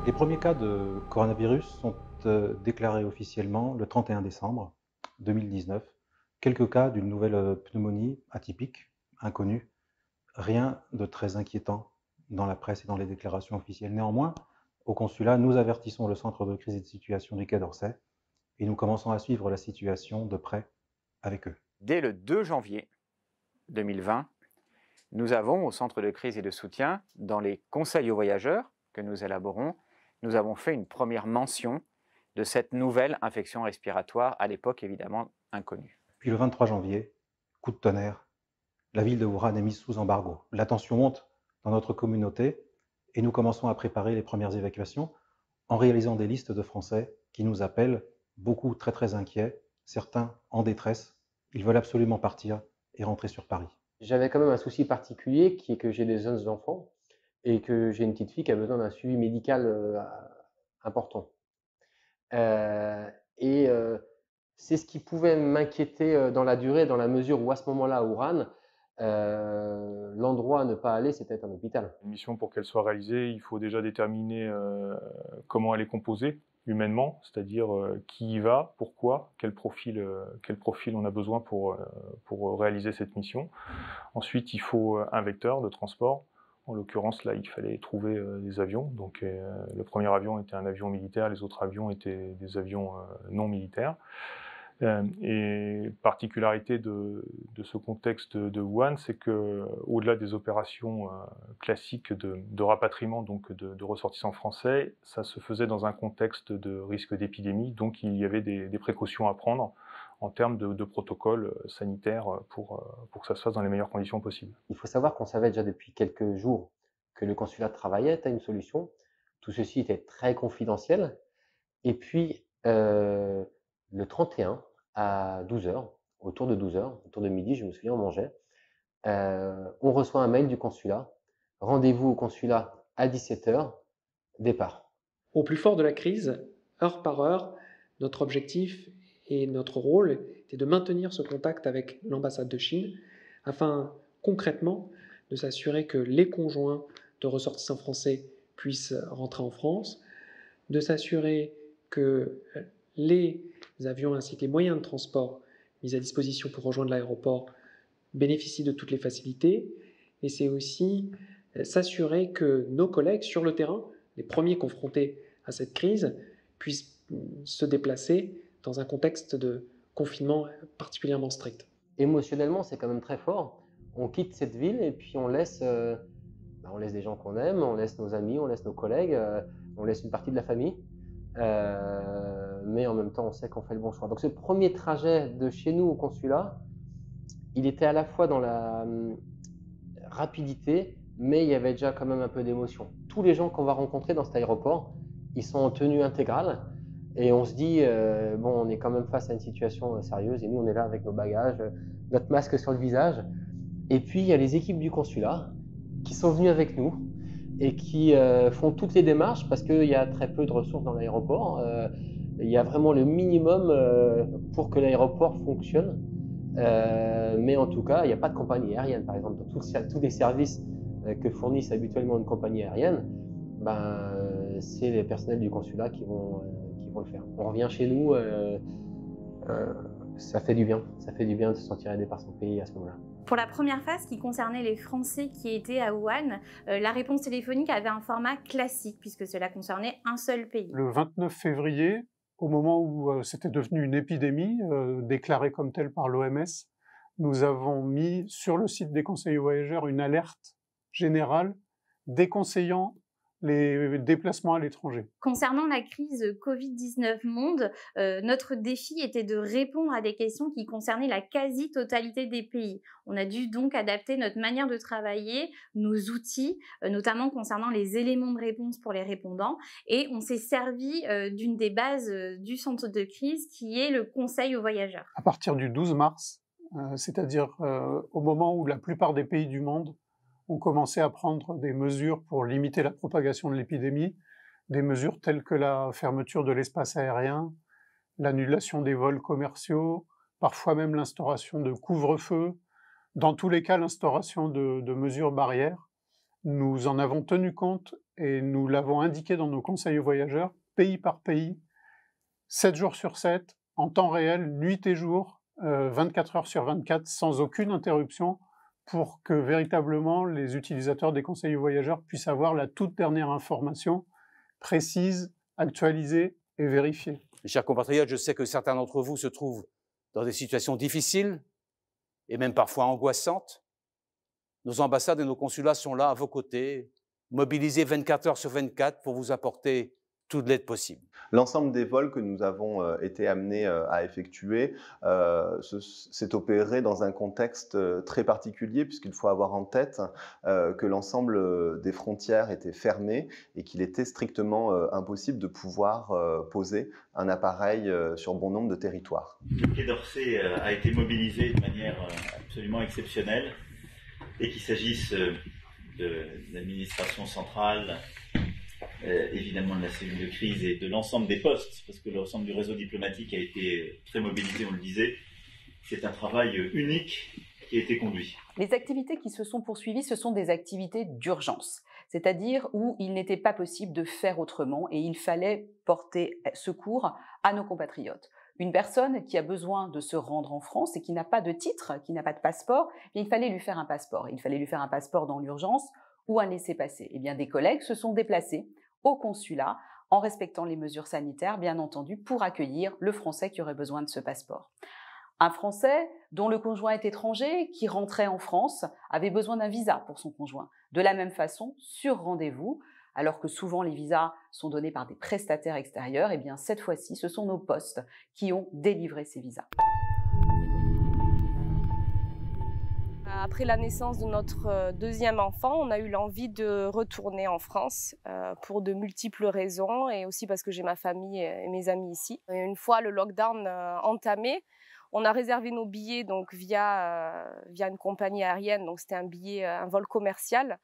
Les premiers cas de coronavirus sont déclarés officiellement le 31 décembre 2019. Quelques cas d'une nouvelle pneumonie atypique, inconnue. Rien de très inquiétant dans la presse et dans les déclarations officielles. Néanmoins, au consulat, nous avertissons le centre de crise et de situation du Quai d'Orsay et nous commençons à suivre la situation de près avec eux. Dès le 2 janvier 2020, nous avons au centre de crise et de soutien, dans les conseils aux voyageurs que nous élaborons, nous avons fait une première mention de cette nouvelle infection respiratoire, à l'époque évidemment inconnue. Puis le 23 janvier, coup de tonnerre, la ville de Wuhan est mise sous embargo. La tension monte dans notre communauté et nous commençons à préparer les premières évacuations en réalisant des listes de Français qui nous appellent, beaucoup très très inquiets, certains en détresse. Ils veulent absolument partir et rentrer sur Paris. J'avais quand même un souci particulier qui est que j'ai des jeunes enfants et que j'ai une petite fille qui a besoin d'un suivi médical important. Et c'est ce qui pouvait m'inquiéter dans la durée, dans la mesure où à ce moment-là, à Wuhan, l'endroit à ne pas aller, c'était un hôpital. Une mission, pour qu'elle soit réalisée, il faut déjà déterminer comment elle est composée humainement, c'est-à-dire qui y va, pourquoi, quel profil on a besoin pour réaliser cette mission. Ensuite, il faut un vecteur de transport. En l'occurrence, là, il fallait trouver des avions. Donc, le premier avion était un avion militaire, les autres avions étaient des avions non militaires. Et particularité de ce contexte de Wuhan, c'est que, au-delà des opérations classiques de rapatriement, donc de ressortissants français, ça se faisait dans un contexte de risque d'épidémie, donc il y avait des précautions à prendre en termes de protocoles sanitaires pour que ça se fasse dans les meilleures conditions possibles. Il faut savoir qu'on savait déjà depuis quelques jours que le consulat travaillait à une solution. Tout ceci était très confidentiel. Et puis, le 31 à 12h, autour de 12h, autour de midi, je me souviens, on mangeait, on reçoit un mail du consulat, rendez-vous au consulat à 17h, départ. Au plus fort de la crise, heure par heure, notre objectif et notre rôle était de maintenir ce contact avec l'ambassade de Chine afin concrètement de s'assurer que les conjoints de ressortissants français puissent rentrer en France, de s'assurer que les avions ainsi que les moyens de transport mis à disposition pour rejoindre l'aéroport bénéficient de toutes les facilités, et c'est aussi s'assurer que nos collègues sur le terrain, les premiers confrontés à cette crise, puissent se déplacer dans un contexte de confinement particulièrement strict. Émotionnellement, c'est quand même très fort. On quitte cette ville et puis on laisse des gens qu'on aime, on laisse nos amis, on laisse nos collègues, on laisse une partie de la famille. Mais en même temps, on sait qu'on fait le bon choix. Donc ce premier trajet de chez nous au consulat, il était à la fois dans la rapidité, mais il y avait déjà quand même un peu d'émotion. Tous les gens qu'on va rencontrer dans cet aéroport, ils sont en tenue intégrale et on se dit, bon, on est quand même face à une situation sérieuse et nous, on est là avec nos bagages, notre masque sur le visage. Et puis, il y a les équipes du consulat qui sont venues avec nous et qui font toutes les démarches parce qu'il y a très peu de ressources dans l'aéroport. Il y a vraiment le minimum pour que l'aéroport fonctionne. Mais en tout cas, il n'y a pas de compagnie aérienne. Par exemple, dans tous les services que fournissent habituellement une compagnie aérienne, c'est les personnels du consulat qui vont le faire. On revient chez nous, ça fait du bien. Ça fait du bien de se sentir aidé par son pays à ce moment-là. Pour la première phase qui concernait les Français qui étaient à Wuhan, la réponse téléphonique avait un format classique puisque cela concernait un seul pays. Le 29 février, au moment où c'était devenu une épidémie, déclarée comme telle par l'OMS, nous avons mis sur le site des conseils aux voyageurs une alerte générale déconseillant les déplacements à l'étranger. Concernant la crise Covid-19 monde, notre défi était de répondre à des questions qui concernaient la quasi-totalité des pays. On a dû donc adapter notre manière de travailler, nos outils, notamment concernant les éléments de réponse pour les répondants, et on s'est servi d'une des bases du centre de crise qui est le conseil aux voyageurs. À partir du 12 mars, c'est-à-dire au moment où la plupart des pays du monde ont commencé à prendre des mesures pour limiter la propagation de l'épidémie, des mesures telles que la fermeture de l'espace aérien, l'annulation des vols commerciaux, parfois même l'instauration de couvre-feu, dans tous les cas l'instauration de mesures barrières. Nous en avons tenu compte et nous l'avons indiqué dans nos conseils aux voyageurs, pays par pays, 7 jours sur 7, en temps réel, nuit et jour, 24 heures sur 24, sans aucune interruption, pour que véritablement les utilisateurs des conseils aux voyageurs puissent avoir la toute dernière information précise, actualisée et vérifiée. Mes chers compatriotes, je sais que certains d'entre vous se trouvent dans des situations difficiles et même parfois angoissantes. Nos ambassades et nos consulats sont là à vos côtés, mobilisés 24 heures sur 24 pour vous apporter toute l'aide possible. L'ensemble des vols que nous avons été amenés à effectuer s'est opéré dans un contexte très particulier, puisqu'il faut avoir en tête que l'ensemble des frontières étaient fermées et qu'il était strictement impossible de pouvoir poser un appareil sur bon nombre de territoires. Le Quai d'Orsay a été mobilisé de manière absolument exceptionnelle, et qu'il s'agisse de l'administration centrale, évidemment de la cellule de crise et de l'ensemble des postes, parce que l'ensemble du réseau diplomatique a été très mobilisé, on le disait. C'est un travail unique qui a été conduit. Les activités qui se sont poursuivies, ce sont des activités d'urgence, c'est-à-dire où il n'était pas possible de faire autrement et il fallait porter secours à nos compatriotes. Une personne qui a besoin de se rendre en France et qui n'a pas de titre, qui n'a pas de passeport, il fallait lui faire un passeport. Il fallait lui faire un passeport dans l'urgence ou un laissez-passer. Eh bien, des collègues se sont déplacés au consulat en respectant les mesures sanitaires, bien entendu, pour accueillir le Français qui aurait besoin de ce passeport. Un Français dont le conjoint est étranger, qui rentrait en France, avait besoin d'un visa pour son conjoint. De la même façon, sur rendez-vous, alors que souvent les visas sont donnés par des prestataires extérieurs, eh bien cette fois-ci, ce sont nos postes qui ont délivré ces visas. Après la naissance de notre deuxième enfant, on a eu l'envie de retourner en France pour de multiples raisons et aussi parce que j'ai ma famille et mes amis ici. Et une fois le lockdown entamé, on a réservé nos billets donc via une compagnie aérienne, donc c'était un vol commercial.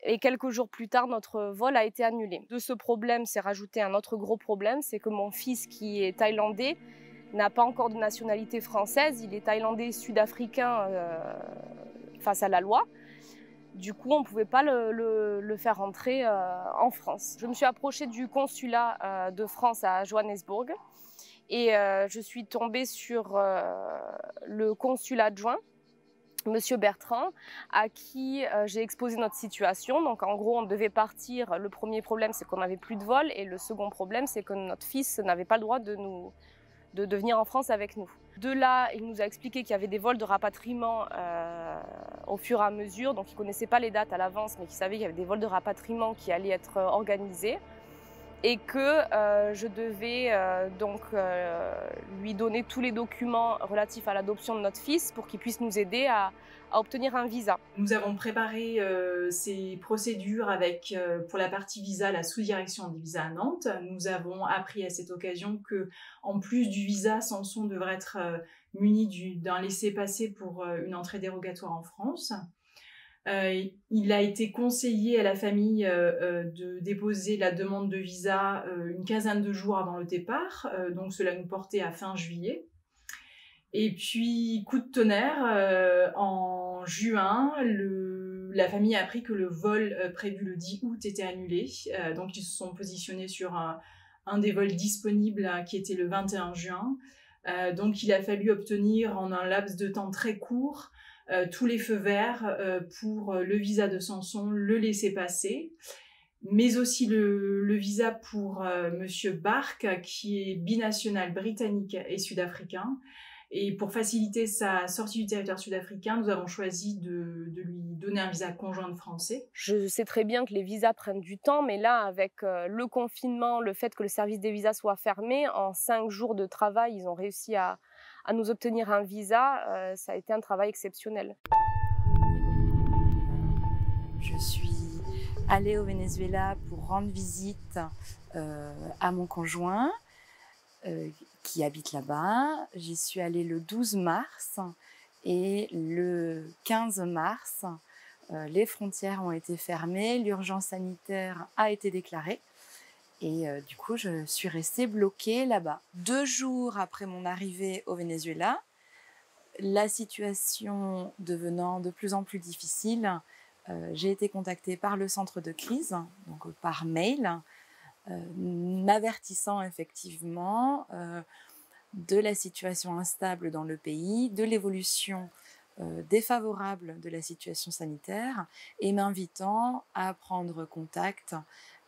Et quelques jours plus tard, notre vol a été annulé. De ce problème s'est rajouté un autre gros problème, c'est que mon fils qui est thaïlandais n'a pas encore de nationalité française, il est thaïlandais sud-africain face à la loi. Du coup, on ne pouvait pas le faire rentrer en France. Je me suis approchée du consulat de France à Johannesburg et je suis tombée sur le consulat adjoint, Monsieur Bertrand, à qui j'ai exposé notre situation. Donc en gros, on devait partir. Le premier problème, c'est qu'on n'avait plus de vol. Et le second problème, c'est que notre fils n'avait pas le droit de venir en France avec nous. De là, il nous a expliqué qu'il y avait des vols de rapatriement au fur et à mesure. Donc il ne connaissait pas les dates à l'avance, mais qu'il savait qu'il y avait des vols de rapatriement qui allaient être organisés. Et que je devais lui donner tous les documents relatifs à l'adoption de notre fils pour qu'il puisse nous aider à obtenir un visa. Nous avons préparé ces procédures avec, pour la partie visa, la sous-direction des visas à Nantes. Nous avons appris à cette occasion que, en plus du visa, Samson devrait être muni d'un laissez-passer pour une entrée dérogatoire en France. Il a été conseillé à la famille de déposer la demande de visa une quinzaine de jours avant le départ, donc cela nous portait à fin juillet. Et puis, coup de tonnerre, en juin, la famille a appris que le vol prévu le 10 août était annulé, donc ils se sont positionnés sur un des vols disponibles qui était le 21 juin. Donc il a fallu obtenir en un laps de temps très court tous les feux verts pour le visa de Samson, le laissez-passer, mais aussi le visa pour Monsieur Bark, qui est binational britannique et sud-africain. Et pour faciliter sa sortie du territoire sud-africain, nous avons choisi de lui donner un visa conjoint français. Je sais très bien que les visas prennent du temps, mais là, avec le confinement, le fait que le service des visas soit fermé, en 5 jours de travail, ils ont réussi à nous obtenir un visa. Ça a été un travail exceptionnel. Je suis allée au Venezuela pour rendre visite à mon conjoint qui habite là-bas. J'y suis allée le 12 mars et le 15 mars, les frontières ont été fermées, l'urgence sanitaire a été déclarée. Et du coup, je suis restée bloquée là-bas. 2 jours après mon arrivée au Venezuela, la situation devenant de plus en plus difficile, j'ai été contactée par le centre de crise, donc par mail, m'avertissant effectivement de la situation instable dans le pays, de l'évolution défavorable de la situation sanitaire et m'invitant à prendre contact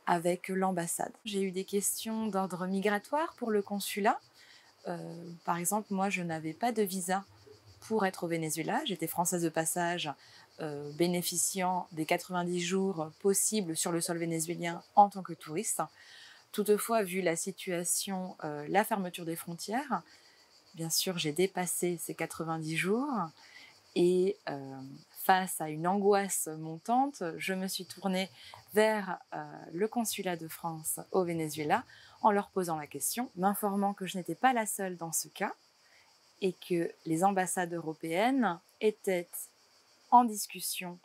avec l'ambassade. J'ai eu des questions d'ordre migratoire pour le consulat. Par exemple, moi, je n'avais pas de visa pour être au Venezuela. J'étais française de passage, bénéficiant des 90 jours possibles sur le sol vénézuélien en tant que touriste. Toutefois, vu la situation, la fermeture des frontières, bien sûr, j'ai dépassé ces 90 jours et face à une angoisse montante, je me suis tournée vers le consulat de France au Venezuela en leur posant la question, m'informant que je n'étais pas la seule dans ce cas et que les ambassades européennes étaient en discussion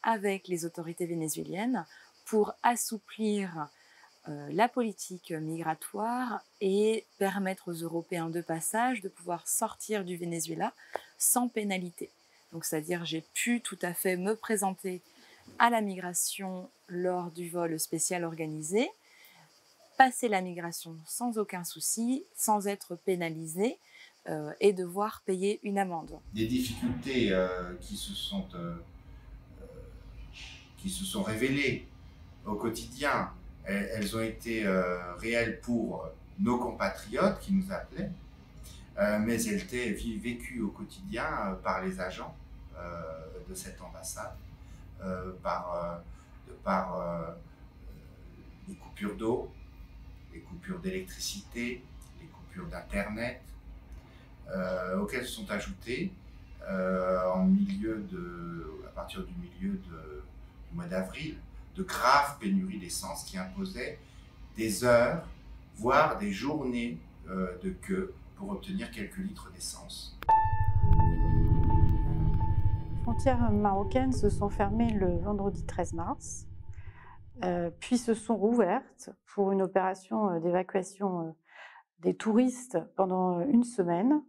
avec les autorités vénézuéliennes pour assouplir la politique migratoire et permettre aux Européens de passage de pouvoir sortir du Venezuela sans pénalité. Donc, c'est-à-dire, j'ai pu tout à fait me présenter à la migration lors du vol spécial organisé, passer la migration sans aucun souci, sans être pénalisé et devoir payer une amende. Des difficultés qui se sont révélées au quotidien, elles ont été réelles pour nos compatriotes qui nous appelaient, mais elles étaient vécues au quotidien par les agents de cette ambassade, par les coupures d'eau, les coupures d'électricité, les coupures d'internet, auxquelles se sont ajoutées à partir du milieu du mois d'avril, de graves pénuries d'essence qui imposaient des heures, voire des journées de queue pour obtenir quelques litres d'essence. Les frontières marocaines se sont fermées le vendredi 13 mars, puis se sont rouvertes pour une opération d'évacuation des touristes pendant une semaine,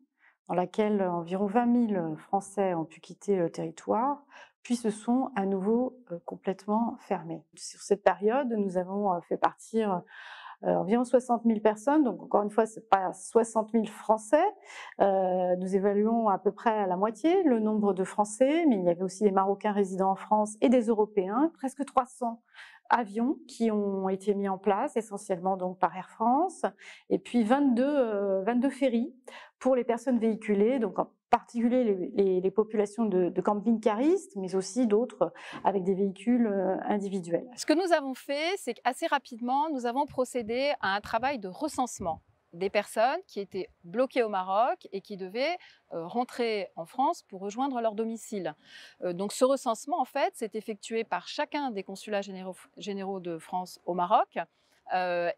dans laquelle environ 20 000 Français ont pu quitter le territoire, puis se sont à nouveau complètement fermés. Sur cette période, nous avons fait partir environ 60 000 personnes, donc encore une fois, ce n'est pas 60 000 Français. Nous évaluons à peu près à la moitié le nombre de Français, mais il y avait aussi des Marocains résidant en France et des Européens, presque 300 avions qui ont été mis en place, essentiellement donc par Air France, et puis 22 ferries pour les personnes véhiculées, donc en particulier les populations de camping-caristes, mais aussi d'autres avec des véhicules individuels. Ce que nous avons fait, c'est qu'assez rapidement, nous avons procédé à un travail de recensement des personnes qui étaient bloquées au Maroc et qui devaient rentrer en France pour rejoindre leur domicile. Donc ce recensement, en fait, s'est effectué par chacun des consulats généraux de France au Maroc.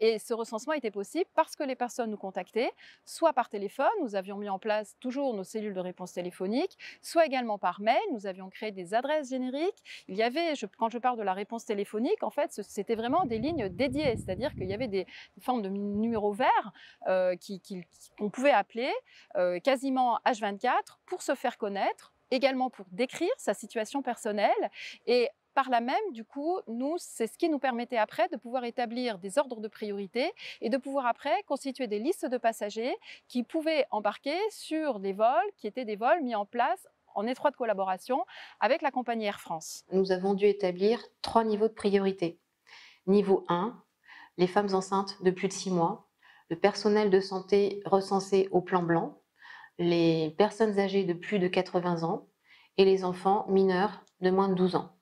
Et ce recensement était possible parce que les personnes nous contactaient, soit par téléphone, nous avions mis en place toujours nos cellules de réponse téléphonique, soit également par mail, nous avions créé des adresses génériques. Il y avait, quand je parle de la réponse téléphonique, en fait, c'était vraiment des lignes dédiées, c'est-à-dire qu'il y avait des formes de numéros verts qu'on pouvait appeler quasiment H24 pour se faire connaître, également pour décrire sa situation personnelle et par là même, du coup, c'est ce qui nous permettait après de pouvoir établir des ordres de priorité et de pouvoir après constituer des listes de passagers qui pouvaient embarquer sur des vols qui étaient des vols mis en place en étroite collaboration avec la compagnie Air France. Nous avons dû établir 3 niveaux de priorité. Niveau 1, les femmes enceintes de plus de 6 mois, le personnel de santé recensé au plan blanc, les personnes âgées de plus de 80 ans et les enfants mineurs de moins de 12 ans.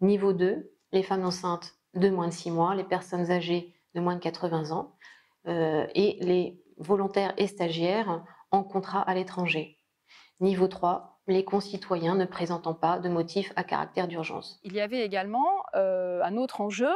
Niveau 2, les femmes enceintes de moins de 6 mois, les personnes âgées de moins de 80 ans et les volontaires et stagiaires en contrat à l'étranger. Niveau 3, les concitoyens ne présentant pas de motif à caractère d'urgence. Il y avait également un autre enjeu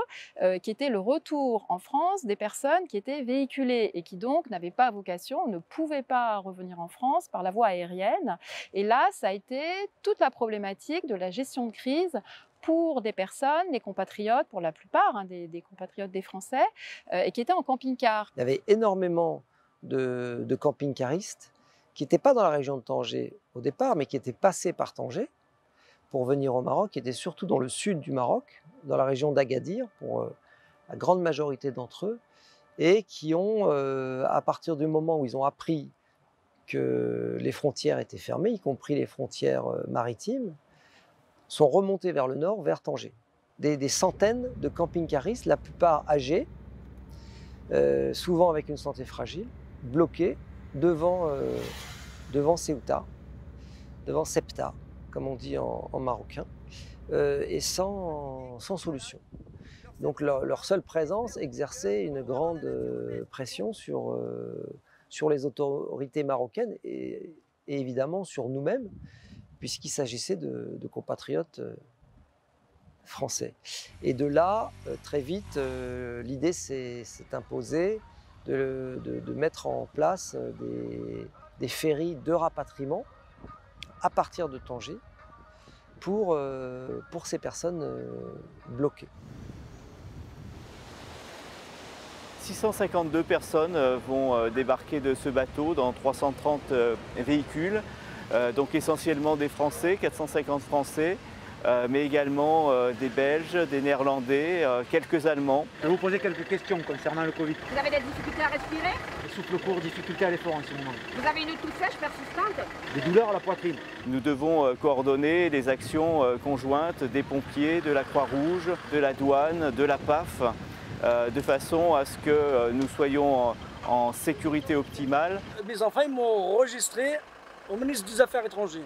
qui était le retour en France des personnes qui étaient véhiculées et qui donc n'avaient pas vocation, ne pouvaient pas revenir en France par la voie aérienne. Et là, ça a été toute la problématique de la gestion de crise pour des personnes, les compatriotes, pour la plupart des compatriotes des Français, et qui étaient en camping-car. Il y avait énormément de camping-caristes qui n'étaient pas dans la région de Tanger au départ, mais qui étaient passés par Tanger pour venir au Maroc étaient surtout dans le sud du Maroc, dans la région d'Agadir, pour la grande majorité d'entre eux, et qui ont, à partir du moment où ils ont appris que les frontières étaient fermées, y compris les frontières maritimes, sont remontés vers le nord, vers Tanger. Des centaines de camping-caristes, la plupart âgés, souvent avec une santé fragile, bloqués devant Ceuta, devant Ceuta, comme on dit en marocain, et sans solution. Donc leur seule présence exerçait une grande pression sur les autorités marocaines et évidemment sur nous-mêmes, puisqu'il s'agissait de compatriotes français. Et de là, très vite, l'idée s'est imposée de mettre en place des ferries de rapatriement à partir de Tanger pour ces personnes bloquées. 652 personnes vont débarquer de ce bateau dans 330 véhicules, donc essentiellement des Français, 450 Français, mais également des Belges, des Néerlandais, quelques Allemands. Je vais vous poser quelques questions concernant le Covid. Vous avez des difficultés à respirer? Souffle court, difficulté à l'effort en ce moment. Vous avez une toux sèche persistante? Des douleurs à la poitrine. Nous devons coordonner les actions conjointes des pompiers, de la Croix-Rouge, de la douane, de la PAF, de façon à ce que nous soyons en sécurité optimale. Mes enfants ils m'ont enregistré au ministre des Affaires étrangères.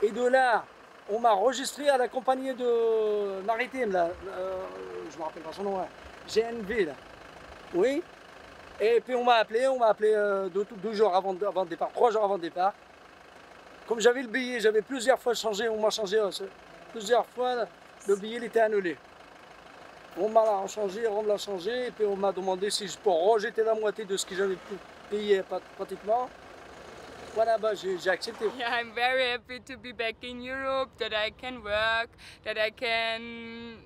Et de là, on m'a enregistré à la compagnie de maritime, là, je ne me rappelle pas son nom, là, GNV. Là. Oui. Et puis on m'a appelé 2 jours avant le départ, 3 jours avant le départ. Comme j'avais le billet, j'avais plusieurs fois changé, on m'a changé plusieurs fois, le billet il était annulé. On m'a changé, on me l'a changé, et puis on m'a demandé si je peux rejeter la moitié de ce que j'avais payé pratiquement. Voilà, bah, j'ai accepté. Yeah, I'm very happy to be back in Europe, that I can work, that I can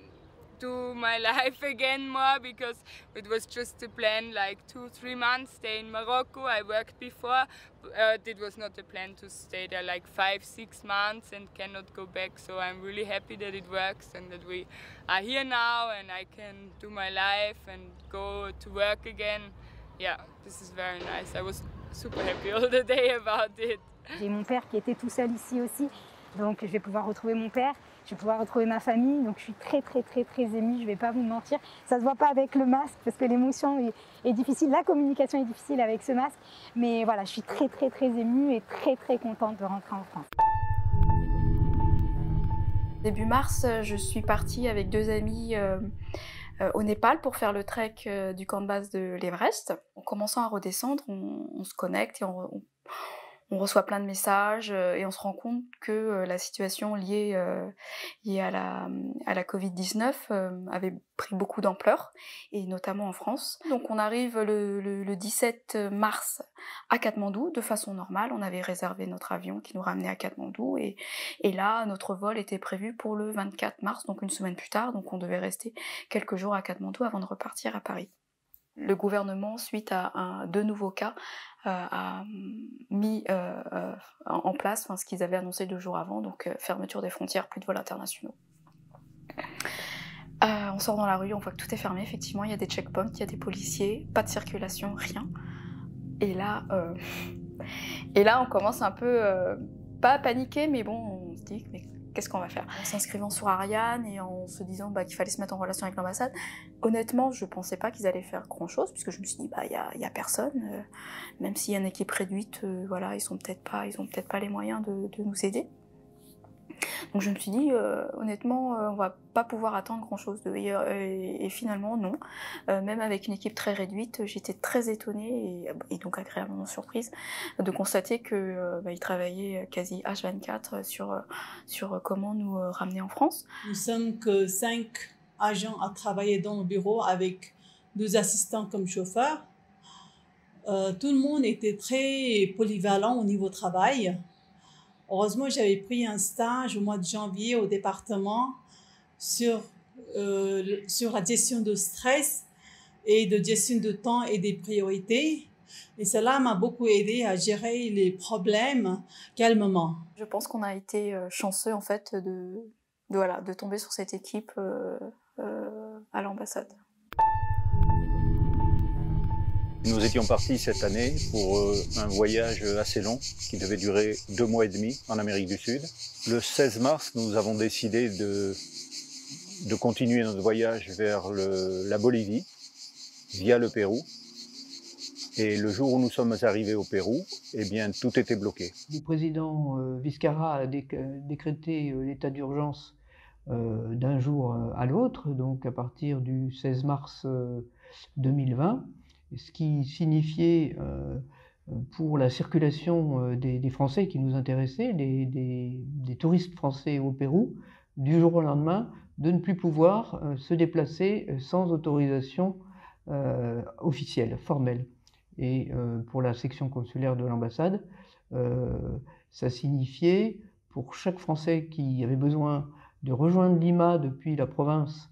do my life again more, because it was just a plan like 2-3 months stay in Morocco. I worked before, it was not a plan to stay there like 5-6 months and cannot go back. So I'm really happy that it works and that we are here now and I can do my life and go to work again. Yeah, this is very nice. I was super happy all the day about it. J'ai mon père qui était tout seul ici aussi, donc je vais pouvoir retrouver mon père, je vais pouvoir retrouver ma famille, donc je suis très émue, je ne vais pas vous mentir. Ça ne se voit pas avec le masque parce que l'émotion est difficile, la communication est difficile avec ce masque, mais voilà, je suis très émue et très contente de rentrer en France. Début mars, je suis partie avec 2 amis au Népal pour faire le trek du camp de base de l'Everest. En commençant à redescendre, on se connecte et on reçoit plein de messages et on se rend compte que la situation liée à la Covid-19 avait pris beaucoup d'ampleur, et notamment en France. Donc on arrive le 17 mars à Katmandou de façon normale. On avait réservé notre avion qui nous ramenait à Katmandou, et là notre vol était prévu pour le 24 mars, donc une semaine plus tard. Donc on devait rester quelques jours à Katmandou avant de repartir à Paris. Le gouvernement, suite à 2 nouveaux cas, a mis en place ce qu'ils avaient annoncé 2 jours avant, donc fermeture des frontières, plus de vols internationaux. On sort dans la rue, on voit que tout est fermé, effectivement, il y a des checkpoints, il y a des policiers, pas de circulation, rien. Et là on commence un peu, pas à paniquer, mais bon, on se dit, mais qu'est-ce qu'on va faire? En s'inscrivant sur Ariane et en se disant qu'il fallait se mettre en relation avec l'ambassade, honnêtement, je pensais pas qu'ils allaient faire grand-chose, puisque je me suis dit, y a personne, même s'il y a une équipe réduite, voilà, ils ont peut-être pas les moyens de nous aider. Donc je me suis dit, honnêtement, on va pas pouvoir attendre grand-chose d'eux. Et finalement, non. Même avec une équipe très réduite, j'étais très étonnée et donc agréablement surprise de constater qu'ils travaillaient quasi H24 sur comment nous ramener en France. Nous sommes que 5 agents à travailler dans le bureau avec 2 assistants comme chauffeurs. Tout le monde était très polyvalent au niveau travail. Heureusement, j'avais pris un stage au mois de janvier au département sur la gestion de stress et de gestion de temps et des priorités. Et cela m'a beaucoup aidé à gérer les problèmes calmement. Je pense qu'on a été chanceux en fait de tomber sur cette équipe à l'ambassade. Nous étions partis cette année pour un voyage assez long qui devait durer 2 mois et demi en Amérique du Sud. Le 16 mars, nous avons décidé de continuer notre voyage vers la Bolivie via le Pérou. Et le jour où nous sommes arrivés au Pérou, eh bien, tout était bloqué. Le président Vizcarra a décrété l'état d'urgence d'un jour à l'autre, donc à partir du 16 mars 2020, ce qui signifiait pour la circulation des Français qui nous intéressaient, des touristes français au Pérou, du jour au lendemain, de ne plus pouvoir se déplacer sans autorisation officielle, formelle. Et pour la section consulaire de l'ambassade, ça signifiait pour chaque Français qui avait besoin de rejoindre Lima depuis la province,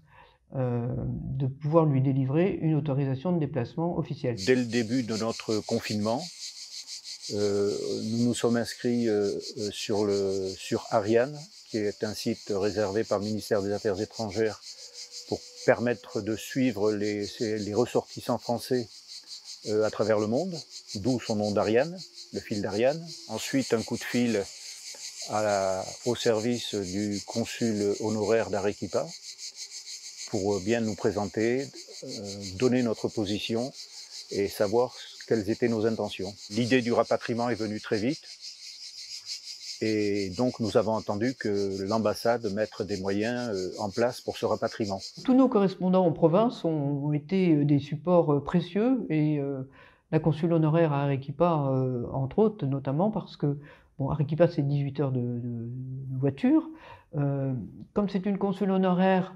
de pouvoir lui délivrer une autorisation de déplacement officielle. Dès le début de notre confinement, nous nous sommes inscrits sur Ariane, qui est un site réservé par le ministère des Affaires étrangères pour permettre de suivre les ressortissants français à travers le monde, d'où son nom d'Ariane, le fil d'Ariane. Ensuite, un coup de fil au service du consul honoraire d'Arequipa pour bien nous présenter, donner notre position et savoir quelles étaient nos intentions. L'idée du rapatriement est venue très vite et donc nous avons entendu que l'ambassade mette des moyens en place pour ce rapatriement. Tous nos correspondants en province ont été des supports précieux et la consule honoraire à Arequipa, entre autres, notamment parce que bon, Arequipa c'est 18 heures de voiture. Comme c'est une consule honoraire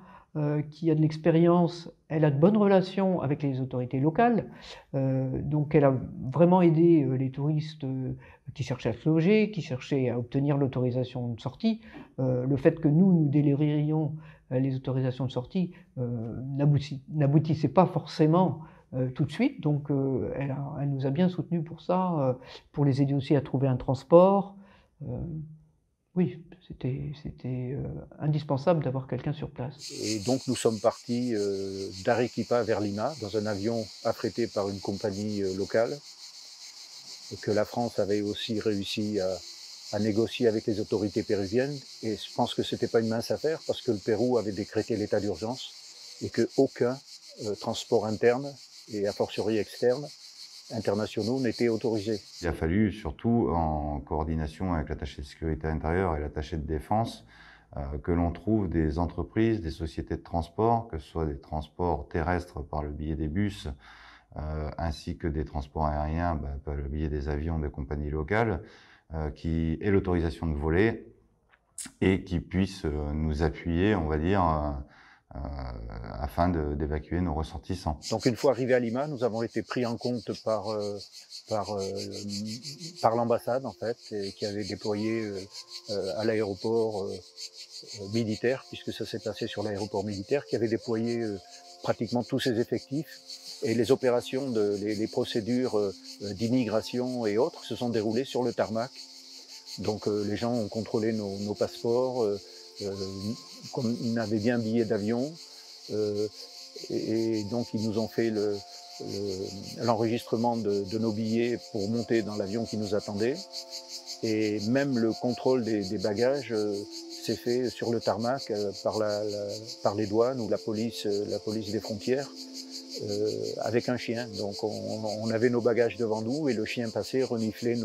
qui a de l'expérience, elle a de bonnes relations avec les autorités locales, donc elle a vraiment aidé les touristes qui cherchaient à se loger, qui cherchaient à obtenir l'autorisation de sortie. Le fait que nous délivrions les autorisations de sortie n'aboutissait pas forcément tout de suite, donc elle nous a bien soutenus pour ça, pour les aider aussi à trouver un transport. Oui, c'était indispensable d'avoir quelqu'un sur place. Et donc nous sommes partis d'Arequipa vers Lima dans un avion affrété par une compagnie locale et que la France avait aussi réussi à négocier avec les autorités péruviennes. Et je pense que c'était pas une mince affaire parce que le Pérou avait décrété l'état d'urgence et qu'aucun transport interne et a fortiori externe internationaux n'étaient autorisés. Il a fallu, surtout en coordination avec l'attaché de sécurité intérieure et l'attaché de défense, que l'on trouve des entreprises, des sociétés de transport, que ce soit des transports terrestres par le biais des bus, ainsi que des transports aériens par le biais des avions des compagnies locales, qui aient l'autorisation de voler et qui puissent nous appuyer, on va dire, afin d'évacuer nos ressortissants. Donc une fois arrivés à Lima, nous avons été pris en compte par l'ambassade en fait, et qui avait déployé à l'aéroport militaire, puisque ça s'est passé sur l'aéroport militaire, qui avait déployé pratiquement tous ses effectifs. Et les opérations, les procédures d'immigration et autres se sont déroulées sur le tarmac. Donc les gens ont contrôlé nos passeports, qu'on avait bien un billet d'avion, et donc ils nous ont fait l'enregistrement de nos billets pour monter dans l'avion qui nous attendait. Et même le contrôle des bagages s'est fait sur le tarmac par les douanes ou la police des frontières avec un chien. Donc on avait nos bagages devant nous et le chien passait, reniflait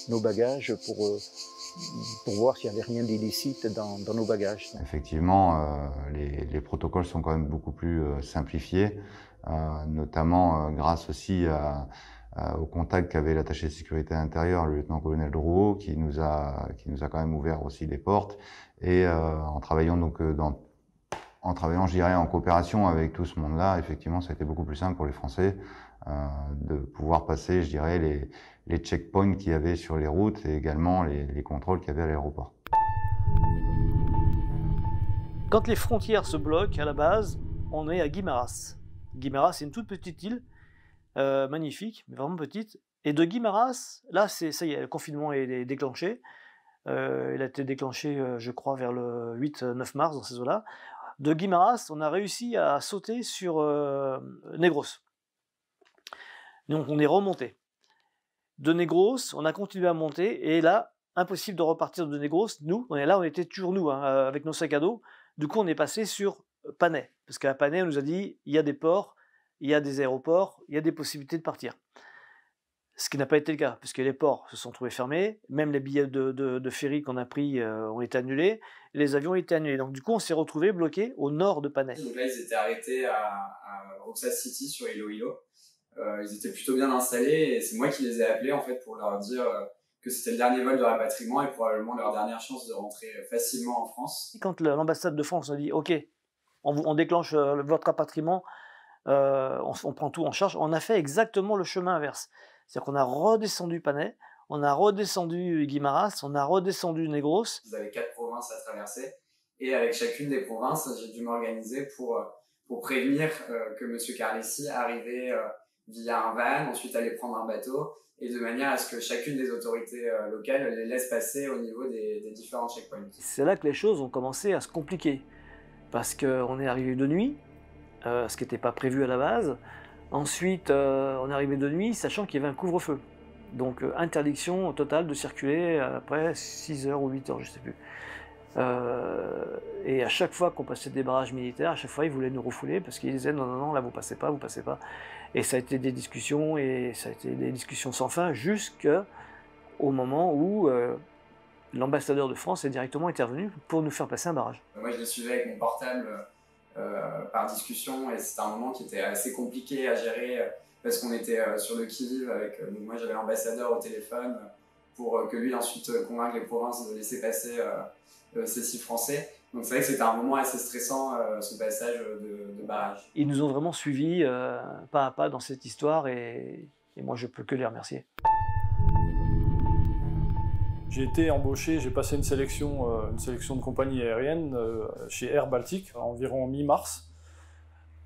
nos bagages pour voir s'il n'y avait rien d'illicite dans nos bagages. Effectivement, les protocoles sont quand même beaucoup plus simplifiés, notamment grâce aussi au contact qu'avait l'attaché de sécurité intérieure, le lieutenant-colonel Drouot, qui nous a quand même ouvert aussi les portes. Et en travaillant je dirais, en coopération avec tout ce monde-là, effectivement, ça a été beaucoup plus simple pour les Français de pouvoir passer, je dirais, les checkpoints qu'il y avait sur les routes et également les contrôles qu'il y avait à l'aéroport. Quand les frontières se bloquent, à la base, on est à Guimaras. Guimaras, c'est une toute petite île magnifique, mais vraiment petite. Et de Guimaras, là, ça y est, le confinement est déclenché. Il a été déclenché, je crois, vers le 8-9 mars, dans ces eaux-là. De Guimaras, on a réussi à sauter sur Negros. Donc on est remonté. De Negros, on a continué à monter, et là, impossible de repartir de Negros. Nous, on était toujours nous, hein, avec nos sacs à dos. Du coup, on est passé sur Panay, parce qu'à Panay, on nous a dit, il y a des ports, il y a des aéroports, il y a des possibilités de partir. Ce qui n'a pas été le cas, puisque les ports se sont trouvés fermés, même les billets de ferry qu'on a pris ont été annulés, et les avions ont été annulés. Donc du coup, on s'est retrouvés bloqués au nord de Panay. Donc là, ils étaient arrêtés à Roxas City sur Iloilo. Ils étaient plutôt bien installés, et c'est moi qui les ai appelés en fait pour leur dire que c'était le dernier vol de rapatriement et probablement leur dernière chance de rentrer facilement en France. Quand l'ambassade de France a dit « Ok, on déclenche votre rapatriement, on prend tout en charge », on a fait exactement le chemin inverse. C'est-à-dire qu'on a redescendu Panay, on a redescendu Guimaras, on a redescendu Negros. Vous avez 4 provinces à traverser, et avec chacune des provinces, j'ai dû m'organiser pour prévenir que M. Carlessi arrivait via un van, ensuite allait prendre un bateau, et de manière à ce que chacune des autorités locales les laisse passer au niveau des différents checkpoints. C'est là que les choses ont commencé à se compliquer, parce qu'on est arrivé de nuit, ce qui n'était pas prévu à la base. Ensuite, on est arrivé de nuit, sachant qu'il y avait un couvre-feu. Donc, interdiction totale de circuler après 6h ou 8h, je ne sais plus. Et à chaque fois qu'on passait des barrages militaires, à chaque fois, ils voulaient nous refouler parce qu'ils disaient « Non, non, non, là, vous passez pas, vous passez pas ». Et ça a été des discussions, et ça a été des discussions sans fin, jusqu'au moment où l'ambassadeur de France est directement intervenu pour nous faire passer un barrage. Moi, je les suivais avec mon portable par discussion, et c'était un moment qui était assez compliqué à gérer parce qu'on était sur le qui-vive avec moi j'avais l'ambassadeur au téléphone pour que lui ensuite convainque les provinces de laisser passer ces 6 Français. Donc c'est vrai que c'était un moment assez stressant, ce passage de barrage. Ils nous ont vraiment suivis pas à pas dans cette histoire, et moi je peux que les remercier. J'ai été embauché, j'ai passé une sélection de compagnie aérienne chez Air Baltic, environ mi-mars.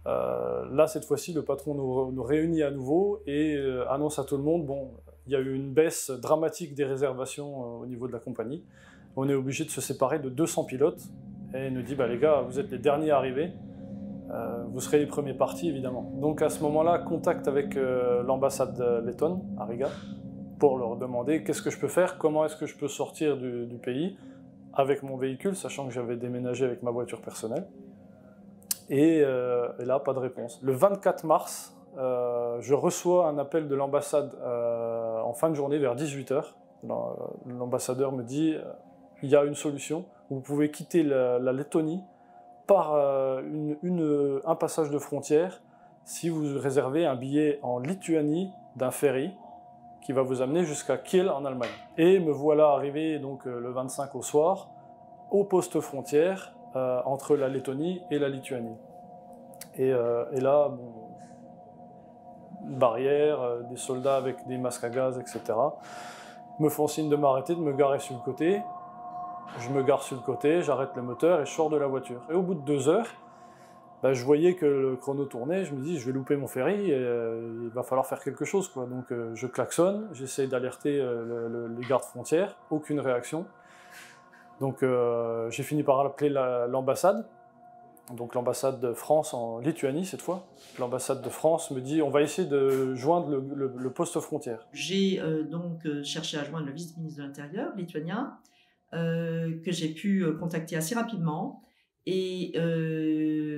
Là, cette fois-ci, le patron nous réunit à nouveau et annonce à tout le monde, bon, il y a eu une baisse dramatique des réservations au niveau de la compagnie. On est obligé de se séparer de 200 pilotes, et il nous dit, bah, les gars, vous êtes les derniers arrivés, vous serez les premiers partis, évidemment. Donc à ce moment-là, contact avec l'ambassade lettonne à Riga, pour leur demander qu'est-ce que je peux faire, comment est-ce que je peux sortir du pays avec mon véhicule, sachant que j'avais déménagé avec ma voiture personnelle. Et là, pas de réponse. Le 24 mars, je reçois un appel de l'ambassade en fin de journée, vers 18h. L'ambassadeur me dit il y a une solution, vous pouvez quitter la Lettonie par un passage de frontière si vous réservez un billet en Lituanie d'un ferry qui va vous amener jusqu'à Kiel en Allemagne. Et me voilà arrivé donc le 25 au soir au poste frontière entre la Lettonie et la Lituanie. Et là, bon, une barrière, des soldats avec des masques à gaz, etc. me font signe de m'arrêter, de me garer sur le côté. Je me gare sur le côté, j'arrête le moteur et je sors de la voiture. Et au bout de 2 heures, bah, je voyais que le chrono tournait, je me dis je vais louper mon ferry, et, il va falloir faire quelque chose, quoi. Donc je klaxonne, j'essaie d'alerter les gardes frontières, aucune réaction. Donc j'ai fini par appeler l'ambassade, donc l'ambassade de France en Lituanie cette fois. L'ambassade de France me dit on va essayer de joindre le poste frontière. J'ai donc cherché à joindre le vice-ministre de l'Intérieur lituanien, que j'ai pu contacter assez rapidement, et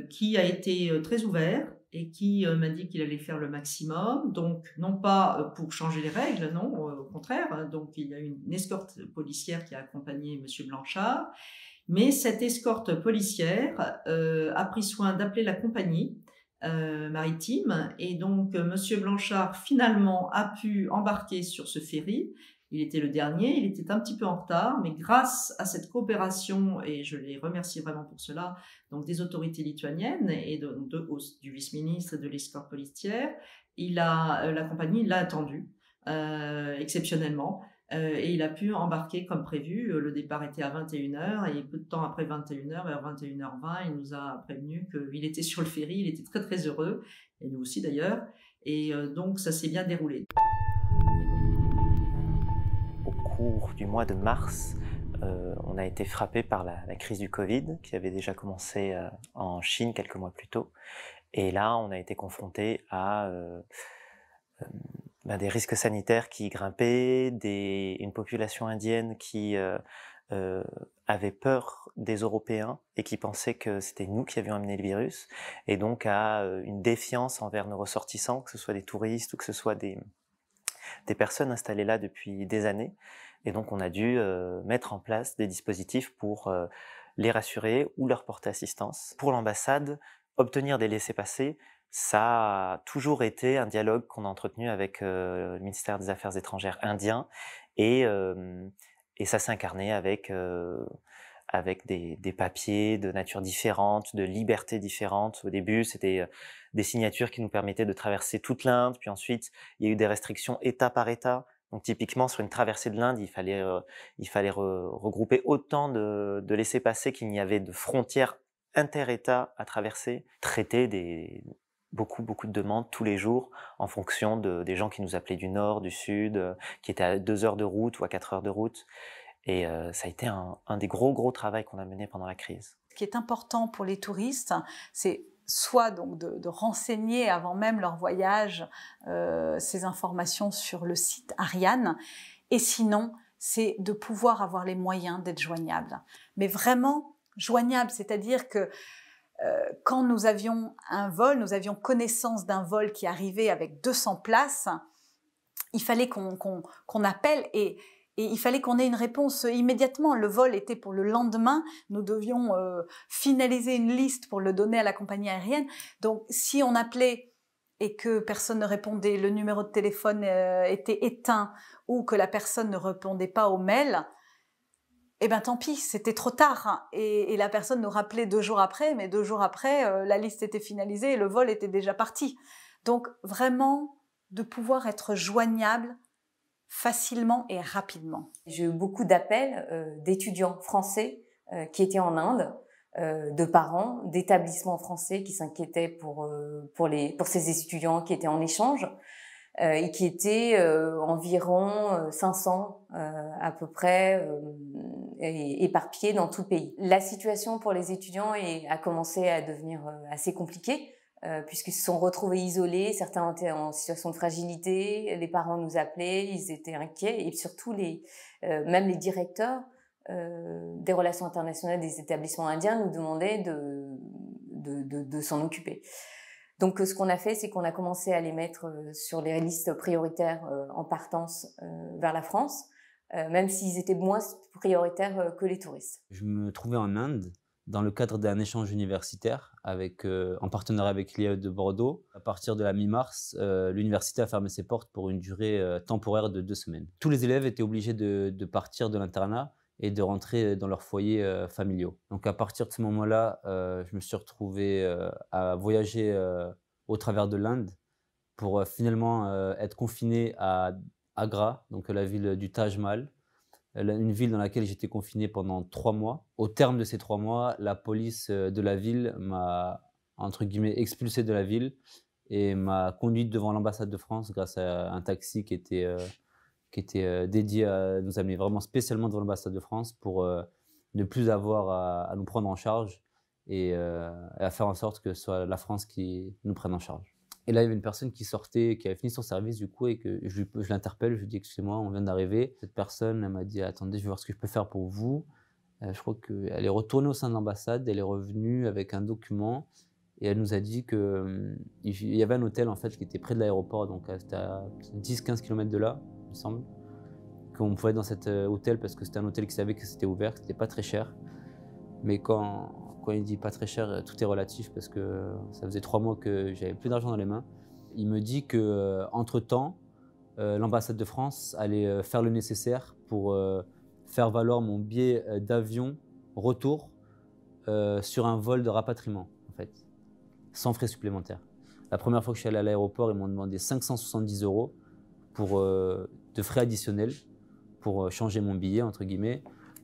qui a été très ouvert et qui m'a dit qu'il allait faire le maximum, donc non pas pour changer les règles, non, au contraire, donc il y a une escorte policière qui a accompagné M. Blanchard, mais cette escorte policière a pris soin d'appeler la compagnie maritime, et donc M. Blanchard finalement a pu embarquer sur ce ferry. Il était le dernier, il était un petit peu en retard, mais grâce à cette coopération, et je les remercie vraiment pour cela, donc des autorités lituaniennes et du vice-ministre et de l'escorte policière, la compagnie l'a attendu exceptionnellement, et il a pu embarquer comme prévu. Le départ était à 21h, et peu de temps après 21h, vers 21h20, il nous a prévenu qu'il était sur le ferry, il était très très heureux, et nous aussi d'ailleurs. Et donc, ça s'est bien déroulé. Au cours du mois de mars, on a été frappé par la crise du Covid, qui avait déjà commencé en Chine quelques mois plus tôt. Et là, on a été confronté à des risques sanitaires qui grimpaient, une population indienne qui avait peur des Européens et qui pensait que c'était nous qui avions amené le virus, et donc à une défiance envers nos ressortissants, que ce soit des touristes ou que ce soit des personnes installées là depuis des années. Et donc on a dû mettre en place des dispositifs pour les rassurer ou leur porter assistance. Pour l'ambassade, obtenir des laissez-passer, ça a toujours été un dialogue qu'on a entretenu avec le ministère des Affaires étrangères indien, et ça s'est incarné avec des papiers de nature différente, de libertés différentes. Au début, c'était des signatures qui nous permettaient de traverser toute l'Inde, puis ensuite, il y a eu des restrictions État par État. Donc typiquement, sur une traversée de l'Inde, il fallait regrouper autant de laissez-passer qu'il n'y avait de frontières inter-États à traverser, traiter beaucoup de demandes tous les jours en fonction des gens qui nous appelaient du nord, du sud, qui étaient à 2 heures de route ou à 4 heures de route. Et ça a été un des gros travaux qu'on a mené pendant la crise. Ce qui est important pour les touristes, c'est soit donc de renseigner avant même leur voyage ces informations sur le site Ariane, et sinon, c'est de pouvoir avoir les moyens d'être joignables. Mais vraiment joignables, c'est-à-dire que quand nous avions un vol, nous avions connaissance d'un vol qui arrivait avec 200 places, il fallait qu'on appelle et il fallait qu'on ait une réponse immédiatement. Le vol était pour le lendemain, nous devions finaliser une liste pour le donner à la compagnie aérienne. Donc si on appelait et que personne ne répondait, le numéro de téléphone était éteint ou que la personne ne répondait pas au mail, eh ben tant pis, c'était trop tard. Et la personne nous rappelait 2 jours après, mais 2 jours après, la liste était finalisée et le vol était déjà parti. Donc vraiment, de pouvoir être joignable facilement et rapidement. J'ai eu beaucoup d'appels d'étudiants français qui étaient en Inde, de parents, d'établissements français qui s'inquiétaient pour ces étudiants qui étaient en échange, et qui étaient environ 500 à peu près éparpillés dans tout le pays. La situation pour les étudiants a commencé à devenir assez compliquée, puisqu'ils se sont retrouvés isolés, certains étaient en situation de fragilité, les parents nous appelaient, ils étaient inquiets, et surtout même les directeurs des relations internationales des établissements indiens nous demandaient de s'en occuper. Donc ce qu'on a fait, c'est qu'on a commencé à les mettre sur les listes prioritaires en partance vers la France, même s'ils étaient moins prioritaires que les touristes. Je me trouvais en Inde dans le cadre d'un échange universitaire en partenariat avec l'IAE de Bordeaux. À partir de la mi-mars, l'université a fermé ses portes pour une durée temporaire de 2 semaines. Tous les élèves étaient obligés de partir de l'internat et de rentrer dans leurs foyers familiaux. Donc à partir de ce moment-là, je me suis retrouvé à voyager au travers de l'Inde pour finalement être confiné à Agra, donc la ville du Taj Mahal, une ville dans laquelle j'étais confiné pendant 3 mois. Au terme de ces 3 mois, la police de la ville m'a, entre guillemets, expulsé de la ville et m'a conduit devant l'ambassade de France grâce à un taxi qui était dédié à nous amener vraiment spécialement devant l'ambassade de France pour ne plus avoir à nous prendre en charge et à faire en sorte que ce soit la France qui nous prenne en charge. Et là, il y avait une personne qui sortait, qui avait fini son service du coup, et que je l'interpelle, je lui dis excusez-moi, on vient d'arriver. Cette personne, elle m'a dit attendez, je vais voir ce que je peux faire pour vous. Je crois qu'elle est retournée au sein de l'ambassade, elle est revenue avec un document et elle nous a dit qu'il y avait un hôtel en fait qui était près de l'aéroport, donc c'était à 10-15 km de là, il me semble, qu'on pouvait être dans cet hôtel parce que c'était un hôtel qui savait que c'était ouvert, que c'était pas très cher. Mais quand il dit pas très cher, tout est relatif parce que ça faisait 3 mois que j'avais plus d'argent dans les mains. Il me dit que entre-temps, l'ambassade de France allait faire le nécessaire pour faire valoir mon billet d'avion retour sur un vol de rapatriement, en fait, sans frais supplémentaires. La première fois que je suis allé à l'aéroport, ils m'ont demandé 570 € de frais additionnels pour changer mon billet, entre guillemets.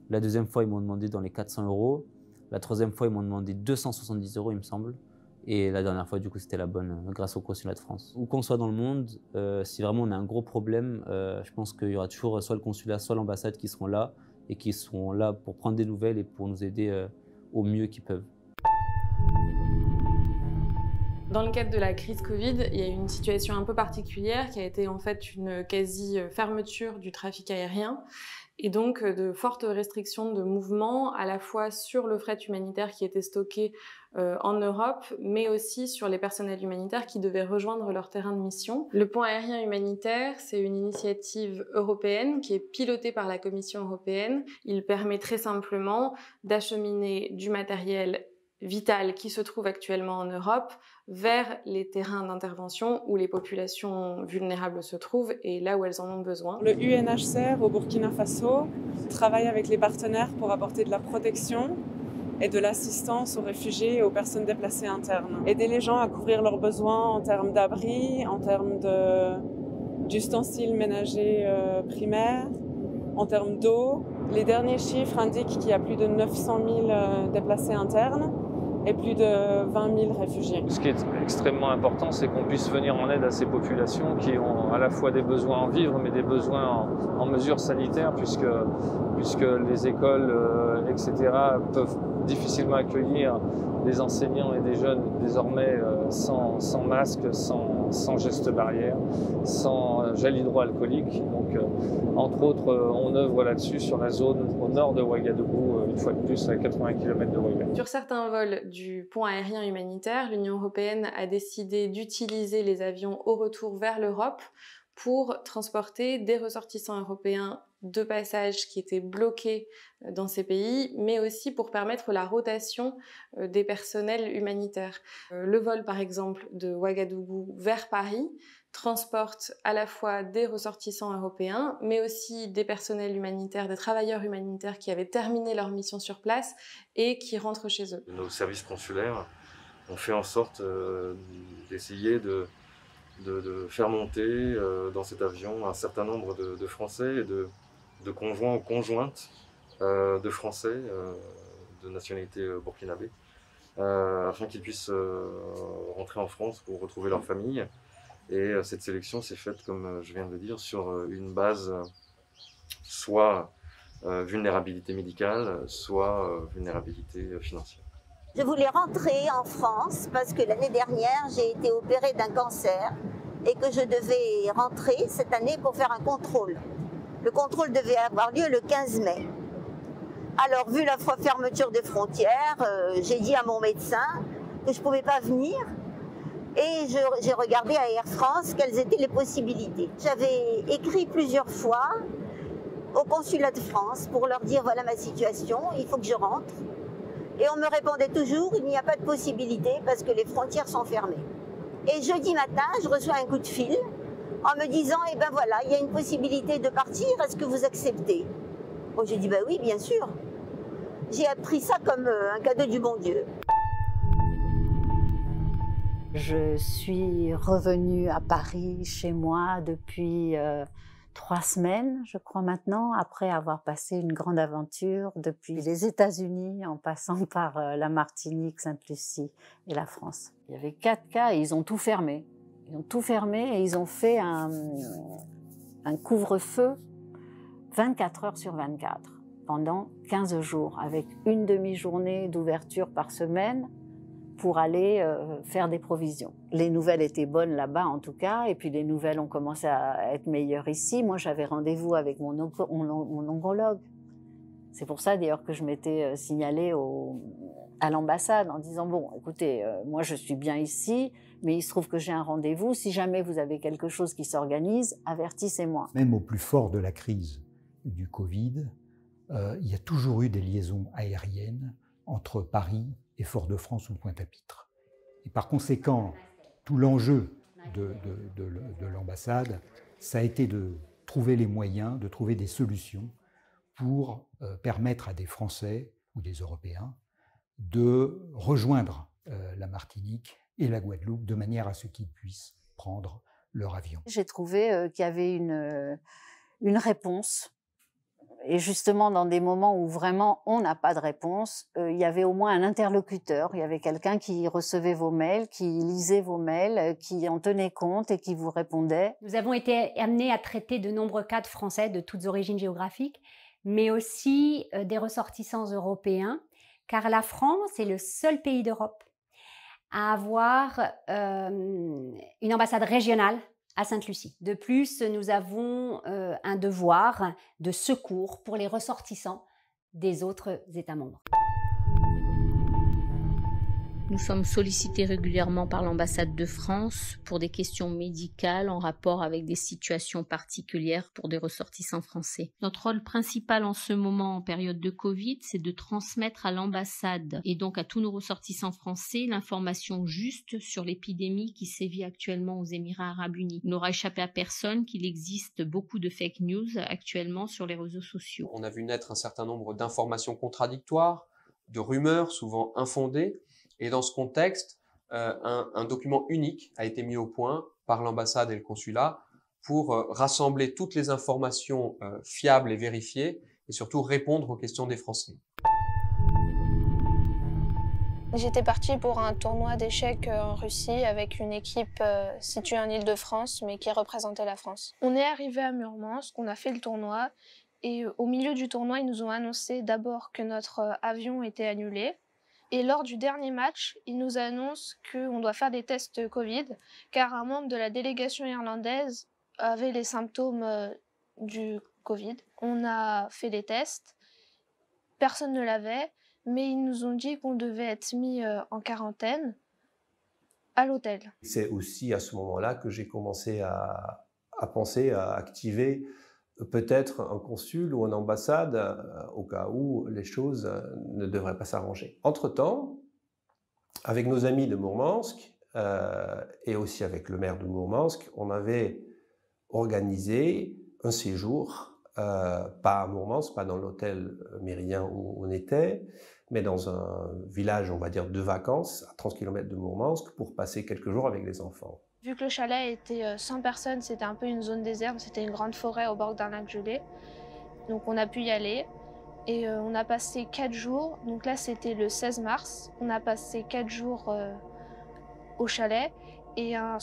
La deuxième fois, ils m'ont demandé dans les 400 €. La troisième fois, ils m'ont demandé 270 €, il me semble. Et la dernière fois, du coup, c'était la bonne grâce au consulat de France. Où qu'on soit dans le monde, si vraiment on a un gros problème, je pense qu'il y aura toujours soit le consulat, soit l'ambassade qui seront là et qui seront là pour prendre des nouvelles et pour nous aider au mieux qu'ils peuvent. Dans le cadre de la crise Covid, il y a eu une situation un peu particulière qui a été en fait une quasi-fermeture du trafic aérien et donc de fortes restrictions de mouvement à la fois sur le fret humanitaire qui était stocké en Europe, mais aussi sur les personnels humanitaires qui devaient rejoindre leur terrain de mission. Le pont aérien humanitaire, c'est une initiative européenne qui est pilotée par la Commission européenne. Il permet très simplement d'acheminer du matériel vital qui se trouve actuellement en Europe vers les terrains d'intervention où les populations vulnérables se trouvent et là où elles en ont besoin. Le UNHCR au Burkina Faso travaille avec les partenaires pour apporter de la protection et de l'assistance aux réfugiés et aux personnes déplacées internes. Aider les gens à couvrir leurs besoins en termes d'abri, en termes d'ustensiles ménagers primaires, en termes d'eau. Les derniers chiffres indiquent qu'il y a plus de 900 000 déplacés internes et plus de 20 000 réfugiés. Ce qui est extrêmement important, c'est qu'on puisse venir en aide à ces populations qui ont à la fois des besoins en vivre, mais des besoins en mesures sanitaires, puisque les écoles, etc., peuvent difficilement accueillir des enseignants et des jeunes désormais sans masque, sans gestes barrières, sans gel hydroalcoolique. Donc, entre autres, on œuvre là-dessus sur la zone au nord de Ouagadougou, une fois de plus à 80 km de Ouagadougou. Sur certains vols du pont aérien humanitaire, l'Union européenne a décidé d'utiliser les avions au retour vers l'Europe pour transporter des ressortissants européens de passage qui étaient bloqués dans ces pays, mais aussi pour permettre la rotation des personnels humanitaires. Le vol, par exemple, de Ouagadougou vers Paris transporte à la fois des ressortissants européens, mais aussi des personnels humanitaires, des travailleurs humanitaires qui avaient terminé leur mission sur place et qui rentrent chez eux. Nos services consulaires ont fait en sorte d'essayer de faire monter dans cet avion un certain nombre de Français et de conjoints ou conjointes de Français de nationalité burkinabé, afin qu'ils puissent rentrer en France pour retrouver leur famille. Et cette sélection s'est faite, comme je viens de le dire, sur une base soit vulnérabilité médicale, soit vulnérabilité financière. Je voulais rentrer en France parce que l'année dernière, j'ai été opérée d'un cancer et que je devais rentrer cette année pour faire un contrôle. Le contrôle devait avoir lieu le 15 mai. Alors, vu la fermeture des frontières, j'ai dit à mon médecin que je ne pouvais pas venir et j'ai regardé à Air France quelles étaient les possibilités. J'avais écrit plusieurs fois au consulat de France pour leur dire voilà ma situation, il faut que je rentre. Et on me répondait toujours, il n'y a pas de possibilité parce que les frontières sont fermées. Et jeudi matin, je reçois un coup de fil en me disant, eh ben voilà, il y a une possibilité de partir, est-ce que vous acceptez? Bon, j'ai dit, ben oui, bien sûr. J'ai appris ça comme un cadeau du bon Dieu. Je suis revenue à Paris, chez moi, depuis 3 semaines, je crois maintenant, après avoir passé une grande aventure depuis les États-Unis, en passant par la Martinique, Sainte-Lucie et la France. Il y avait 4 cas et ils ont tout fermé. Ils ont tout fermé et ils ont fait un couvre-feu 24 heures sur 24 pendant 15 jours, avec une demi-journée d'ouverture par semaine pour aller faire des provisions. Les nouvelles étaient bonnes là-bas en tout cas, et puis les nouvelles ont commencé à être meilleures ici. Moi, j'avais rendez-vous avec mon oncologue. C'est pour ça d'ailleurs que je m'étais signalée à l'ambassade en disant « Bon, écoutez, moi je suis bien ici, mais il se trouve que j'ai un rendez-vous. Si jamais vous avez quelque chose qui s'organise, avertissez-moi. » Même au plus fort de la crise du Covid, il y a toujours eu des liaisons aériennes entre Paris et Fort-de-France ou Pointe-à-Pitre. Et par conséquent, tout l'enjeu de l'ambassade, ça a été de trouver les moyens, de trouver des solutions pour permettre à des Français ou des Européens de rejoindre la Martinique et la Guadeloupe de manière à ce qu'ils puissent prendre leur avion. J'ai trouvé qu'il y avait une réponse Et justement, dans des moments où vraiment on n'a pas de réponse, il y avait au moins un interlocuteur, il y avait quelqu'un qui recevait vos mails, qui lisait vos mails, qui en tenait compte et qui vous répondait. Nous avons été amenés à traiter de nombreux cas de Français de toutes origines géographiques, mais aussi des ressortissants européens, car la France est le seul pays d'Europe à avoir une ambassade régionale à Sainte-Lucie. De plus, nous avons un devoir de secours pour les ressortissants des autres États membres. Nous sommes sollicités régulièrement par l'ambassade de France pour des questions médicales en rapport avec des situations particulières pour des ressortissants français. Notre rôle principal en ce moment en période de Covid, c'est de transmettre à l'ambassade et donc à tous nos ressortissants français l'information juste sur l'épidémie qui sévit actuellement aux Émirats arabes unis. Il n'aura échappé à personne qu'il existe beaucoup de fake news actuellement sur les réseaux sociaux. On a vu naître un certain nombre d'informations contradictoires, de rumeurs souvent infondées. Et dans ce contexte, un document unique a été mis au point par l'ambassade et le consulat pour rassembler toutes les informations fiables et vérifiées et surtout répondre aux questions des Français. J'étais partie pour un tournoi d'échecs en Russie avec une équipe située en Île-de-France mais qui représentait la France. On est arrivé à Murmansk, on a fait le tournoi et au milieu du tournoi, ils nous ont annoncé d'abord que notre avion était annulé. Et lors du dernier match, ils nous annoncent qu'on doit faire des tests Covid, car un membre de la délégation irlandaise avait les symptômes du Covid. On a fait les tests, personne ne l'avait, mais ils nous ont dit qu'on devait être mis en quarantaine à l'hôtel. C'est aussi à ce moment-là que j'ai commencé à penser à activer peut-être un consul ou une ambassade au cas où les choses ne devraient pas s'arranger. Entre-temps, avec nos amis de Mourmansk et aussi avec le maire de Mourmansk, on avait organisé un séjour, pas à Mourmansk, pas dans l'hôtel méridien où on était, mais dans un village, on va dire, de vacances, à 30 km de Mourmansk, pour passer quelques jours avec les enfants. Vu que le chalet était sans personne, c'était un peu une zone déserte, c'était une grande forêt au bord d'un lac gelé. Donc on a pu y aller et on a passé 4 jours. Donc là c'était le 16 mars. On a passé 4 jours au chalet et un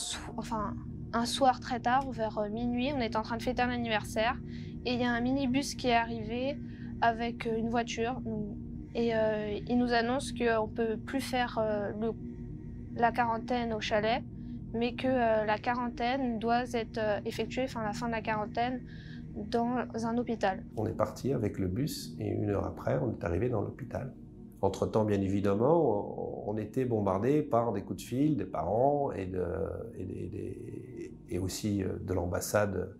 soir très tard, vers minuit, on était en train de fêter un anniversaire et il y a un minibus qui est arrivé avec une voiture et il nous annonce qu'on ne peut plus faire la quarantaine au chalet, mais que la quarantaine doit être effectuée, la fin de la quarantaine, dans un hôpital. On est parti avec le bus et 1 heure après, on est arrivé dans l'hôpital. Entre-temps, bien évidemment, on était bombardé par des coups de fil des parents et aussi de l'ambassade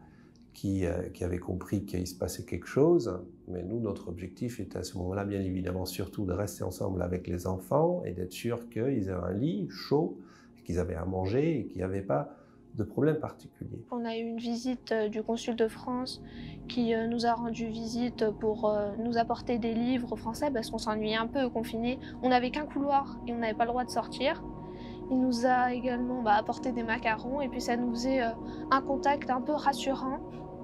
qui avait compris qu'il se passait quelque chose. Mais nous, notre objectif était à ce moment-là, bien évidemment, surtout de rester ensemble avec les enfants et d'être sûr qu'ils aient un lit chaud, qu'ils avaient à manger et qu'il n'y avait pas de problème particulier. On a eu une visite du consul de France qui nous a rendu visite pour nous apporter des livres français parce qu'on s'ennuyait un peu confinés. On n'avait qu'un couloir et on n'avait pas le droit de sortir. Il nous a également apporté des macarons et puis ça nous faisait un contact un peu rassurant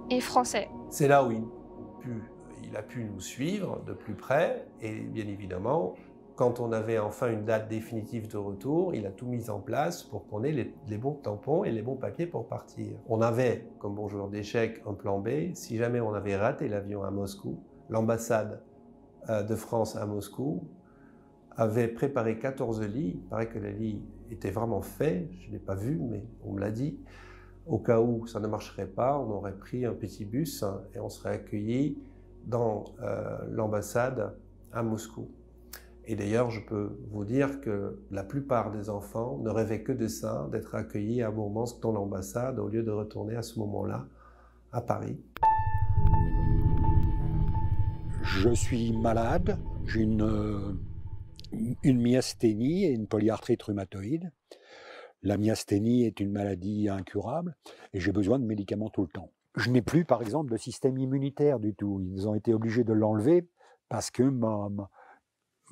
et français. C'est là où il a pu nous suivre de plus près et bien évidemment, quand on avait enfin une date définitive de retour, il a tout mis en place pour qu'on ait les bons tampons et les bons papiers pour partir. On avait, comme bon joueur d'échecs, un plan B. Si jamais on avait raté l'avion à Moscou, l'ambassade de France à Moscou avait préparé 14 lits. Il paraît que les lits étaient vraiment faits. Je ne l'ai pas vu, mais on me l'a dit. Au cas où ça ne marcherait pas, on aurait pris un petit bus et on serait accueillis dans l'ambassade à Moscou. Et d'ailleurs, je peux vous dire que la plupart des enfants ne rêvaient que de ça, d'être accueillis à Mourmansk dans l'ambassade, au lieu de retourner à ce moment-là à Paris. Je suis malade, j'ai une myasthénie et une polyarthrite rhumatoïde. La myasthénie est une maladie incurable et j'ai besoin de médicaments tout le temps. Je n'ai plus, par exemple, de système immunitaire du tout. Ils ont été obligés de l'enlever parce que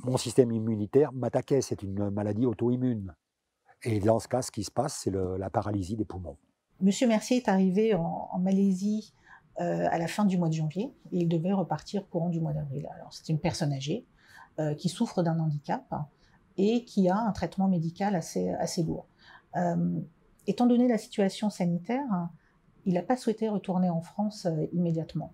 mon système immunitaire m'attaquait, c'est une maladie auto-immune. Et dans ce cas, ce qui se passe, c'est la paralysie des poumons. Monsieur Mercier est arrivé en Malaisie à la fin du mois de janvier et il devait repartir courant du mois d'avril. Alors c'est une personne âgée qui souffre d'un handicap et qui a un traitement médical assez lourd. Étant donné la situation sanitaire, il n'a pas souhaité retourner en France immédiatement.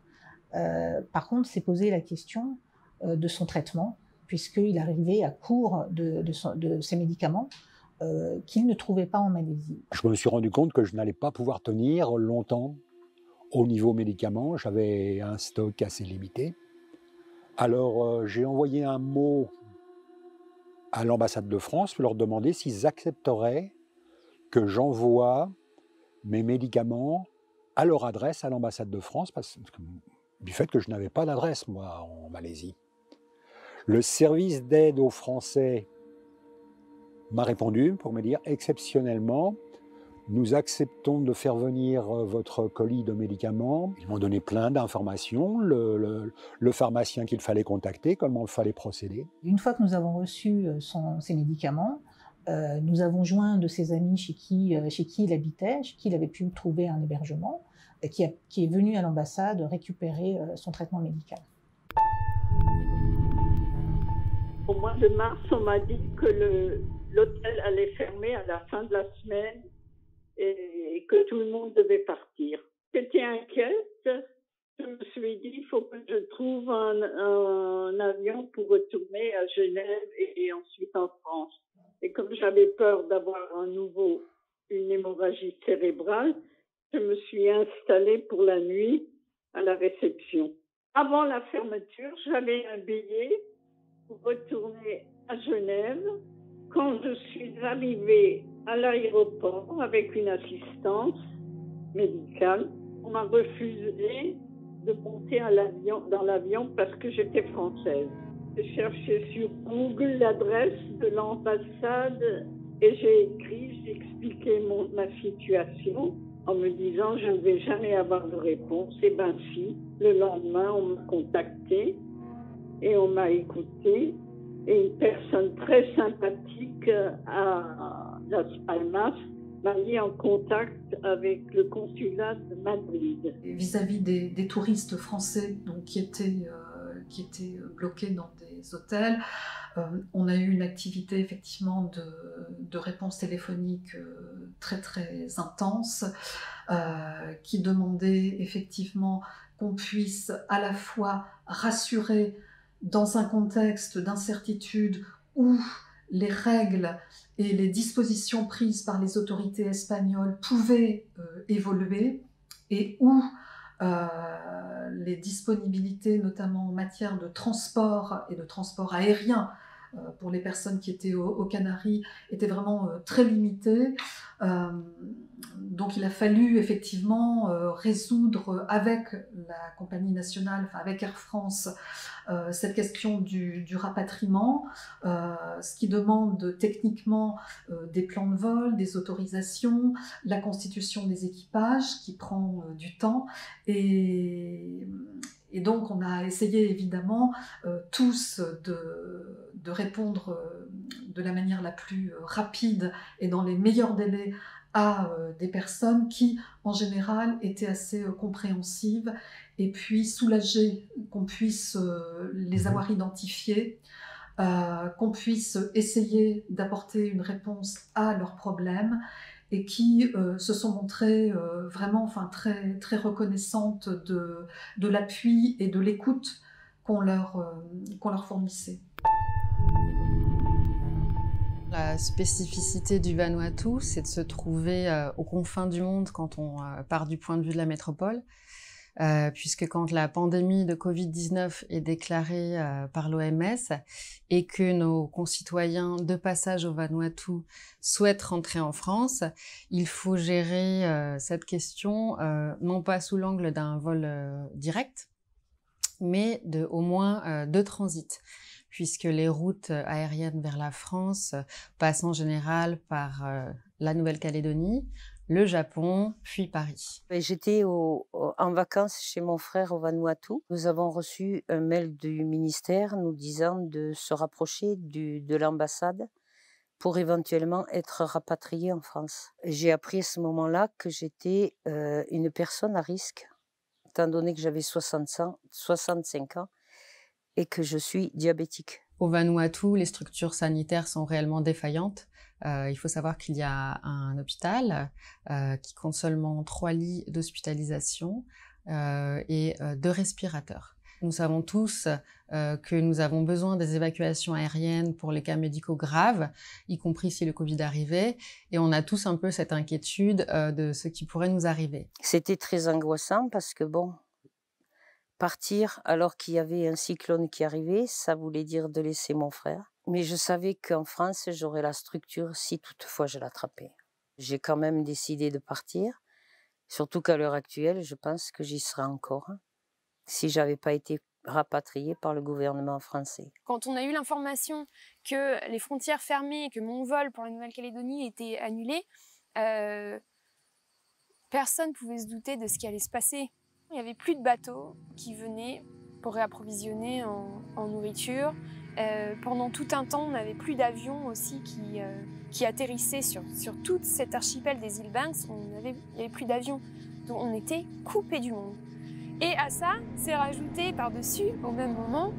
Par contre, s'est posé la question de son traitement, puisqu'il arrivait à court de ses médicaments qu'il ne trouvait pas en Malaisie. Je me suis rendu compte que je n'allais pas pouvoir tenir longtemps au niveau médicaments. J'avais un stock assez limité. Alors j'ai envoyé un mot à l'ambassade de France pour leur demander s'ils accepteraient que j'envoie mes médicaments à leur adresse à l'ambassade de France, parce que, du fait que je n'avais pas d'adresse, moi, en Malaisie. Le service d'aide aux Français m'a répondu pour me dire exceptionnellement, nous acceptons de faire venir votre colis de médicaments. Ils m'ont donné plein d'informations, le pharmacien qu'il fallait contacter, comment il fallait procéder. Une fois que nous avons reçu ces médicaments, nous avons joint de ses amis chez qui il habitait, chez qui il avait pu trouver un hébergement, qui est venu à l'ambassade récupérer son traitement médical. Au mois de mars, on m'a dit que l'hôtel allait fermer à la fin de la semaine et que tout le monde devait partir. J'étais inquiète. Je me suis dit, il faut que je trouve un avion pour retourner à Genève et ensuite en France. Et comme j'avais peur d'avoir à nouveau une hémorragie cérébrale, je me suis installée pour la nuit à la réception. Avant la fermeture, j'avais un billet pour retourner à Genève. Quand je suis arrivée à l'aéroport avec une assistance médicale, on m'a refusé de monter dans l'avion parce que j'étais française. J'ai cherché sur Google l'adresse de l'ambassade et j'ai expliqué ma situation en me disant je ne vais jamais avoir de réponse. Et ben si, le lendemain on m'a contacté et on m'a écouté. Et une personne très sympathique à Las Palmas m'a mis en contact avec le consulat de Madrid. Vis-à-vis des touristes français donc, qui étaient bloqués dans des hôtels, on a eu une activité effectivement de réponse téléphonique très très intense qui demandait effectivement qu'on puisse à la fois rassurer dans un contexte d'incertitude où les règles et les dispositions prises par les autorités espagnoles pouvaient évoluer et où les disponibilités, notamment en matière de transport et de transport aérien pour les personnes qui étaient aux Canaries, étaient vraiment très limitées. Donc il a fallu effectivement résoudre avec la compagnie nationale, enfin avec Air France, cette question du rapatriement, ce qui demande techniquement des plans de vol, des autorisations, la constitution des équipages qui prend du temps et donc on a essayé évidemment tous de répondre de la manière la plus rapide et dans les meilleurs délais à des personnes qui, en général, étaient assez compréhensives et puis soulagées qu'on puisse les avoir identifiées, qu'on puisse essayer d'apporter une réponse à leurs problèmes et qui se sont montrées vraiment très, très reconnaissantes de l'appui et de l'écoute qu'on leur fournissait. La spécificité du Vanuatu, c'est de se trouver aux confins du monde quand on part du point de vue de la métropole, puisque quand la pandémie de Covid-19 est déclarée par l'OMS et que nos concitoyens de passage au Vanuatu souhaitent rentrer en France, il faut gérer cette question non pas sous l'angle d'un vol direct, mais au moins de transit, puisque les routes aériennes vers la France passent en général par la Nouvelle-Calédonie, le Japon, puis Paris. J'étais en vacances chez mon frère au Vanuatu. Nous avons reçu un mail du ministère nous disant de se rapprocher de l'ambassade pour éventuellement être rapatriés en France. J'ai appris à ce moment-là que j'étais une personne à risque, étant donné que j'avais 65 ans et que je suis diabétique. Au Vanuatu, les structures sanitaires sont réellement défaillantes. Il faut savoir qu'il y a un hôpital qui compte seulement 3 lits d'hospitalisation et 2 respirateurs. Nous savons tous que nous avons besoin des évacuations aériennes pour les cas médicaux graves, y compris si le Covid arrivait, et on a tous un peu cette inquiétude de ce qui pourrait nous arriver. C'était très angoissant parce que bon, partir alors qu'il y avait un cyclone qui arrivait, ça voulait dire de laisser mon frère. Mais je savais qu'en France, j'aurais la structure si toutefois je l'attrapais. J'ai quand même décidé de partir, surtout qu'à l'heure actuelle, je pense que j'y serais encore, si j'avais pas été rapatriée par le gouvernement français. Quand on a eu l'information que les frontières fermées et que mon vol pour la Nouvelle-Calédonie était annulé, personne ne pouvait se douter de ce qui allait se passer. Il n'y avait plus de bateaux qui venaient pour réapprovisionner en nourriture. Pendant tout un temps, on n'avait plus d'avions aussi qui atterrissaient sur tout cet archipel des îles Banks. Il n'y avait plus d'avions. Donc on était coupés du monde. Et à ça, c'est rajouté par-dessus, au même moment,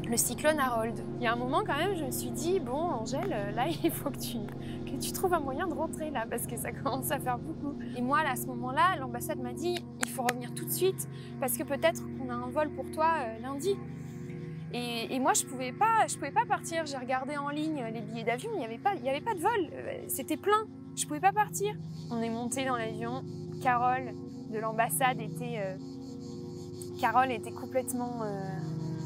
le cyclone Harold. Il y a un moment quand même, je me suis dit, bon Angèle, là il faut que tu trouves un moyen de rentrer là, parce que ça commence à faire beaucoup. Et moi, là, à ce moment-là, l'ambassade m'a dit, il faut revenir tout de suite, parce que peut-être qu'on a un vol pour toi lundi. Et moi, je pouvais pas partir. J'ai regardé en ligne les billets d'avion, il n'y avait pas de vol, c'était plein. Je pouvais pas partir. On est monté dans l'avion. Carole de l'ambassade était complètement...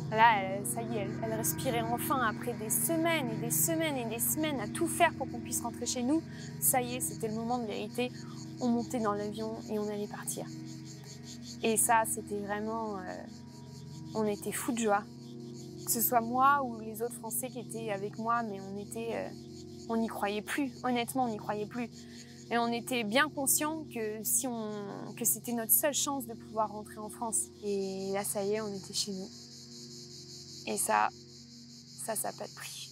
là, ça y est, elle respirait enfin après des semaines et des semaines et des semaines à tout faire pour qu'on puisse rentrer chez nous. Ça y est, c'était le moment de vérité. On montait dans l'avion et on allait partir. Et ça, c'était vraiment... on était fous de joie. Que ce soit moi ou les autres Français qui étaient avec moi, mais on n'y croyait plus. Honnêtement, on n'y croyait plus. Et on était bien conscients que c'était notre seule chance de pouvoir rentrer en France. Et là, ça y est, on était chez nous. Et ça n'a pas de prix.